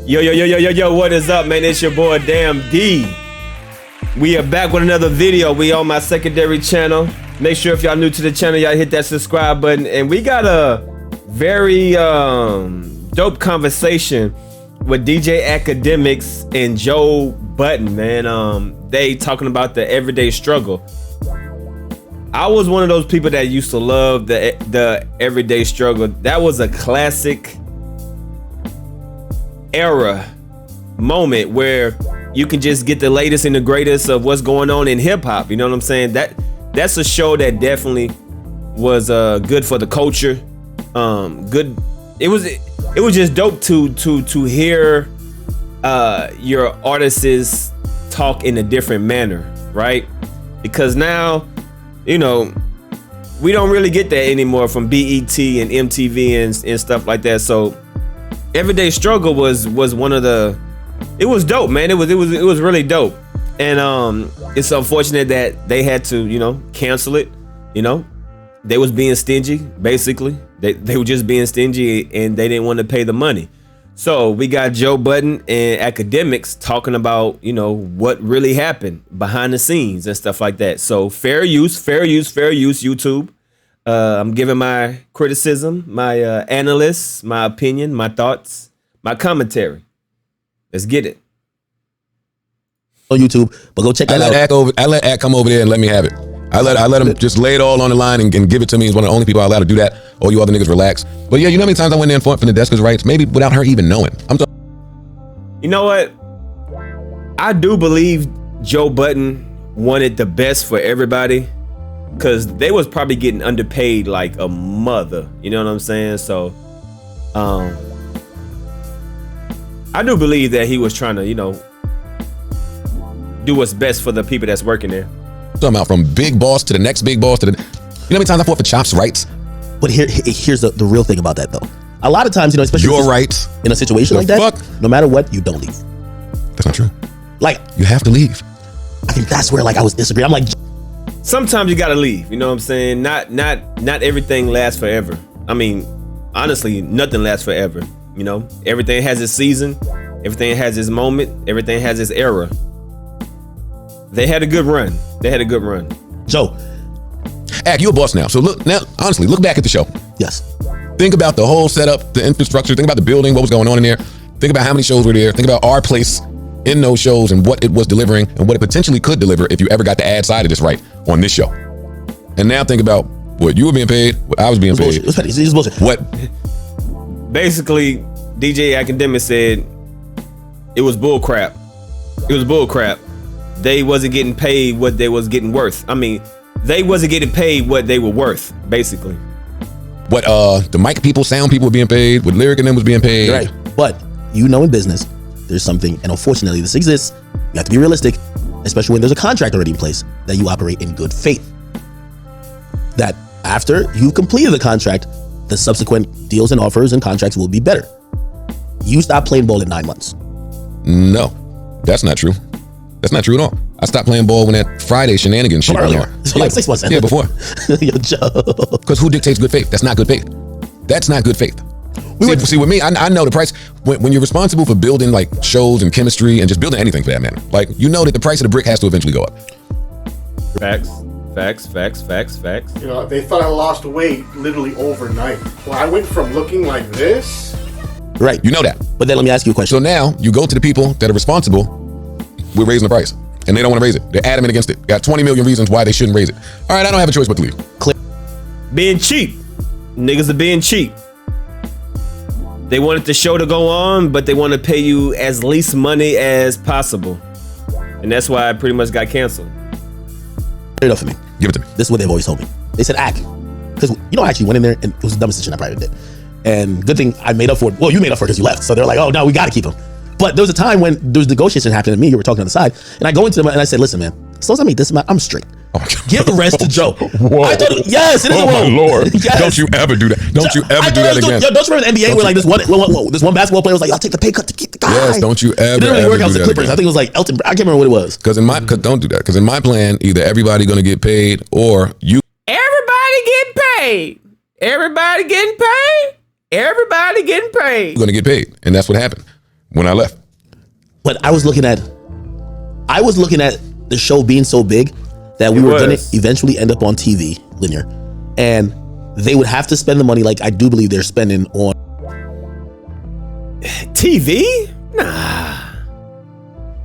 Yo, what is up, man? It's your boy, Damn D. We are back with another video. We on my secondary channel. Make sure if y'all new to the channel, y'all hit that subscribe button. And we got a very dope conversation with DJ Akademiks and Joe Budden, man. They talking about the everyday struggle. I was one of those people that used to love the everyday struggle. That was a classic era moment where you can just get the latest and the greatest of what's going on in hip hop. You know what I'm saying? That's a show that definitely was good for the culture. Good. It was just dope to hear your artists talk in a different manner, right? Because now, you know, we don't really get that anymore from BET and MTV and stuff like that. So Everyday Struggle was one of the, it was dope, man. It was really dope. And it's unfortunate that they had to, you know, cancel it. You know, they was being stingy, basically. They were just being stingy and they didn't want to pay the money. So we got Joe Budden and Akademiks talking about, you know, what really happened behind the scenes and stuff like that. So fair use, YouTube. I'm giving my criticism, my analysis, my opinion, my thoughts, my commentary. Let's get it. On YouTube, but go check that out. I let Ak come over there and let me have it. I let him just lay it all on the line and give it to me. He's one of the only people I allowed to do that. All you other niggas relax. But yeah, you know how many times I went there and fought for Nadeska's rights, maybe without her even knowing. You know what? I do believe Joe Budden wanted the best for everybody, because they was probably getting underpaid like a mother. You know what I'm saying? So I do believe that he was trying to, you know, do what's best for the people that's working there. Talking about from big boss to the next big boss to the, you know how many times I fought for Chop's rights? But here's the real thing about that though. A lot of times, you know, especially your rights in a situation like that, no matter what, you don't leave. That's not true. Like, you have to leave. I think that's where like I was disagreeing. I'm like, sometimes you gotta leave. You know what I'm saying? Not everything lasts forever. I mean, honestly, nothing lasts forever. You know, everything has its season. Everything has its moment. Everything has its era. They had a good run. Joe, Ak, you a boss now. So look now, honestly, look back at the show. Yes. Think about the whole setup, the infrastructure. Think about the building, what was going on in there. Think about how many shows were there. Think about our place in those shows and what it was delivering and what it potentially could deliver if you ever got the ad side of this right on this show. And now think about what you were being paid, what I was being paid. It was petty. It was bullshit. What? Basically, DJ Akademiks said it was bull crap. They wasn't getting paid what they was getting worth. I mean, they wasn't getting paid what they were worth, basically. What the mic people, sound people were being paid, what lyric and them was being paid. Right. But you know, in business, there's something, and unfortunately this exists. You have to be realistic, especially when there's a contract already in place, that you operate in good faith. That after you've completed the contract, the subsequent deals and offers and contracts will be better. You stop playing ball in 9 months. No, that's not true. That's not true at all. I stopped playing ball when that Friday shenanigans shit earlier. So like 6 months. Yeah, before. Yo, Joe. Because who dictates good faith? That's not good faith. That's not good faith. See, with me, I know the price. When you're responsible for building like shows and chemistry and just building anything for that matter, like you know that the price of the brick has to eventually go up. Facts. You know, they thought I lost weight literally overnight. Well, I went from looking like this. Right. You know that. But then let me ask you a question. So now you go to the people that are responsible with raising the price, and they don't want to raise it. They're adamant against it. Got 20 million reasons why they shouldn't raise it. All right, I don't have a choice but to leave. Being cheap. Niggas are being cheap. They wanted the show to go on, but they want to pay you as least money as possible. And that's why I pretty much got canceled. Straight up for me. Give it to me. This is what they've always told me. They said, Ak, because you know I actually went in there and it was the dumbest decision I probably did. And good thing I made up for it. Well, you made up for it because you left. So they're like, oh no, we got to keep him. But there was a time when there was negotiation happening to me. You were talking on the side, and I go into them and I said, listen, man, as long as I make this amount, I'm straight. Oh my God. Give the rest to Joe. Whoa. I thought, yes, it is oh a whoa. my Lord. Yes. Don't you ever do that. Don't you ever do that again. Yo, don't you remember the NBA where like this one basketball player was like, I'll take the pay cut to keep the guy. Yes, don't you ever. It didn't really work out with the Clippers. Again. I think it was like Elton. I can't remember what it was. Because don't do that. Because in my plan, either everybody gonna get paid or you. Everybody getting paid. Everybody getting paid. Everybody getting paid. You're gonna get paid, and that's what happened. when I left. But I was looking at the show being so big that we were going to eventually end up on TV, linear. And they would have to spend the money like I do believe they're spending on TV? Nah.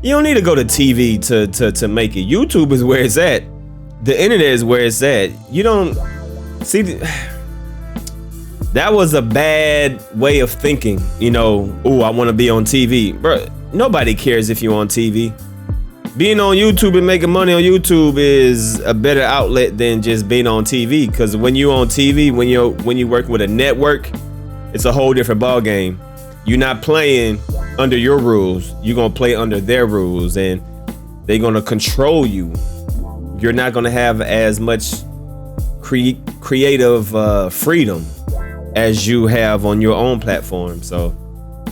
You don't need to go to TV to make it. YouTube is where it's at. The internet is where it's at. You don't see that was a bad way of thinking. You know, oh, I want to be on TV. Bro, nobody cares if you're on TV. Being on YouTube and making money on YouTube is a better outlet than just being on TV. Because when you're on TV, when you're working with a network, it's a whole different ball game. You're not playing under your rules. You're gonna play under their rules, and they're gonna control you. You're not gonna have as much creative freedom as you have on your own platform. So,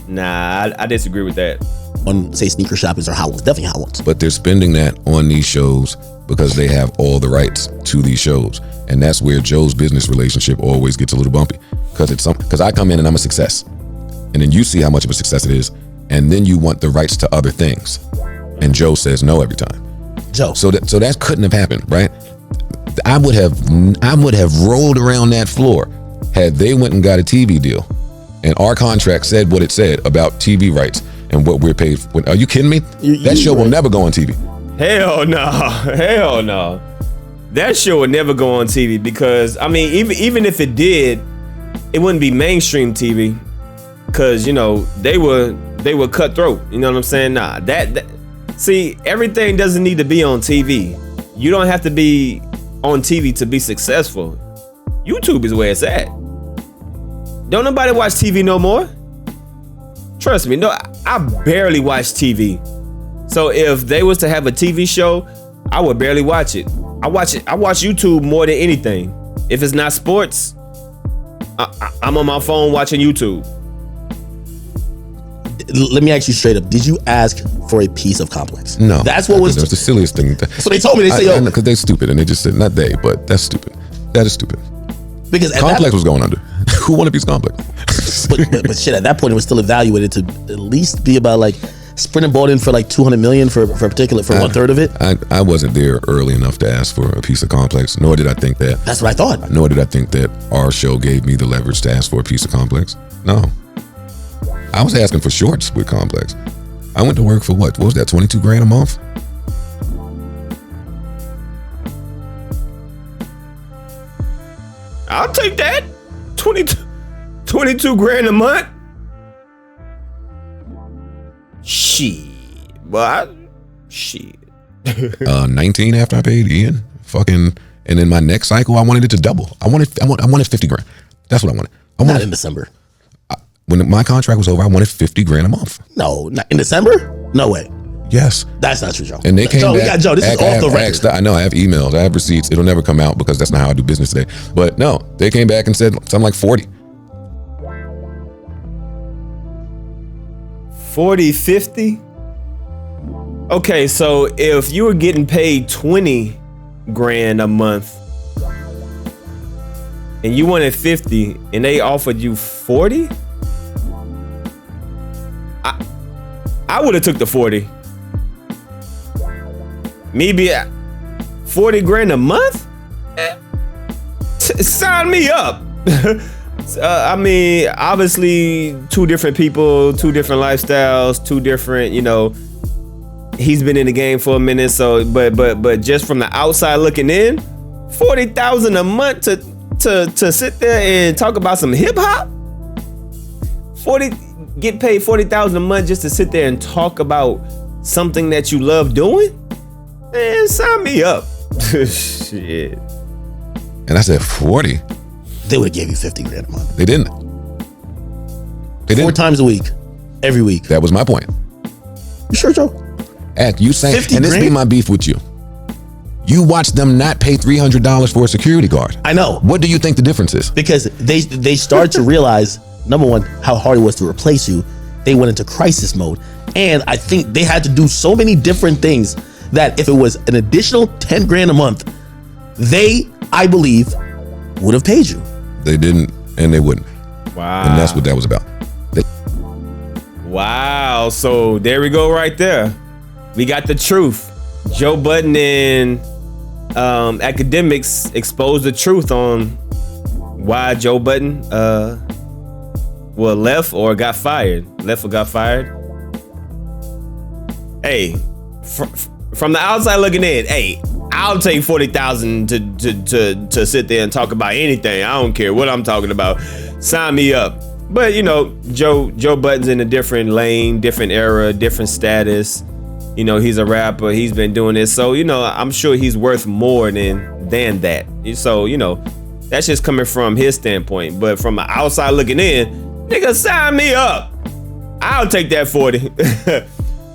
nah, I disagree with that. On, say, sneaker shoppers or Hot Ones, definitely Hot Ones. But they're spending that on these shows because they have all the rights to these shows, and that's where Joe's business relationship always gets a little bumpy because I come in and I'm a success, and then you see how much of a success it is, and then you want the rights to other things, and Joe says no every time. Joe. So that couldn't have happened, right? I would have rolled around that floor had they went and got a TV deal, and our contract said what it said about TV rights and what we're paid for. Are you kidding me? That show will never go on TV. Hell no. Hell no. That show would never go on TV because, I mean, even if it did, it wouldn't be mainstream TV because, you know, they were cutthroat. You know what I'm saying? Nah, see, everything doesn't need to be on TV. You don't have to be on TV to be successful. YouTube is where it's at. Don't nobody watch TV no more. Trust me, no, I barely watch TV. So if they was to have a TV show, I would barely watch it. I watch YouTube more than anything. If it's not sports, I'm on my phone watching YouTube. Let me ask you straight up. Did you ask for a piece of Complex? No. That's what was the silliest thing. That's what they told me. They say, because they're stupid, and they just said, not they, but that's stupid. That is stupid. Because Complex was going under. Who wanted a piece of Complex? but shit, at that point, it was still evaluated to at least be about like Sprint and Budden for like $200 million for 1/3 of it. I wasn't there early enough to ask for a piece of Complex, nor did I think that. That's what I thought. Nor did I think that our show gave me the leverage to ask for a piece of Complex. No. I was asking for shorts with Complex. I went to work for what was that, $22,000 a month? I'll take that. $22,000 a month. Shit. But shit. 19 after I paid Ian. Fucking, and in my next cycle, I wanted it to double. I wanted $50,000. That's what I wanted. Not in December. When my contract was over, I wanted $50,000 a month. No, not in December? No way. Yes. That's not true, Joe. And they came back. We got Joe. This is off the record. I know. I have emails. I have receipts. It'll never come out because that's not how I do business today. But no, they came back and said something like 40. 40, 50? Okay, so if you were getting paid $20,000 a month and you wanted 50 and they offered you 40, I would have took the 40. Maybe $40,000 a month? Sign me up. I mean, obviously, two different people, two different lifestyles, two different, you know. He's been in the game for a minute, so but just from the outside looking in, $40,000 a month to sit there and talk about some hip hop. Get paid $40,000 a month just to sit there and talk about something that you love doing? Man, sign me up. Shit. And I said 40. They would have gave you $50,000 a month. They didn't. 4 times a week, every week. That was my point. You sure, Joe? You saying, and this be my beef with you. You watch them not pay $300 for a security guard. I know. What do you think the difference is? Because they start to realize, number one, how hard it was to replace you. They went into crisis mode. And I think they had to do so many different things that if it was an additional $10,000 a month, they, I believe, would have paid you. They didn't, and they wouldn't. Wow. And that's what that was about. Wow. So there we go right there. We got the truth. Joe Budden and Akademiks exposed the truth on why Joe Budden left or got fired. Hey, from the outside looking in, hey, I'll take 40,000 to sit there and talk about anything. I don't care what I'm talking about. Sign me up. But you know, Joe Budden's in a different lane, different era, different status. You know, he's a rapper. He's been doing this, so you know, I'm sure he's worth more than that. So you know, that's just coming from his standpoint. But from the outside looking in, nigga, sign me up. I'll take that 40.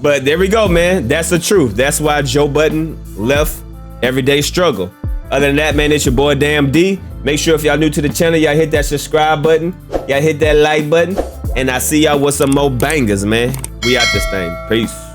But there we go, man. That's the truth. That's why Joe Budden left Everyday Struggle. Other than that, man, it's your boy Damn D. Make sure if y'all new to the channel, y'all hit that subscribe button. Y'all hit that like button. And I see y'all with some more bangers, man. We out this thing. Peace.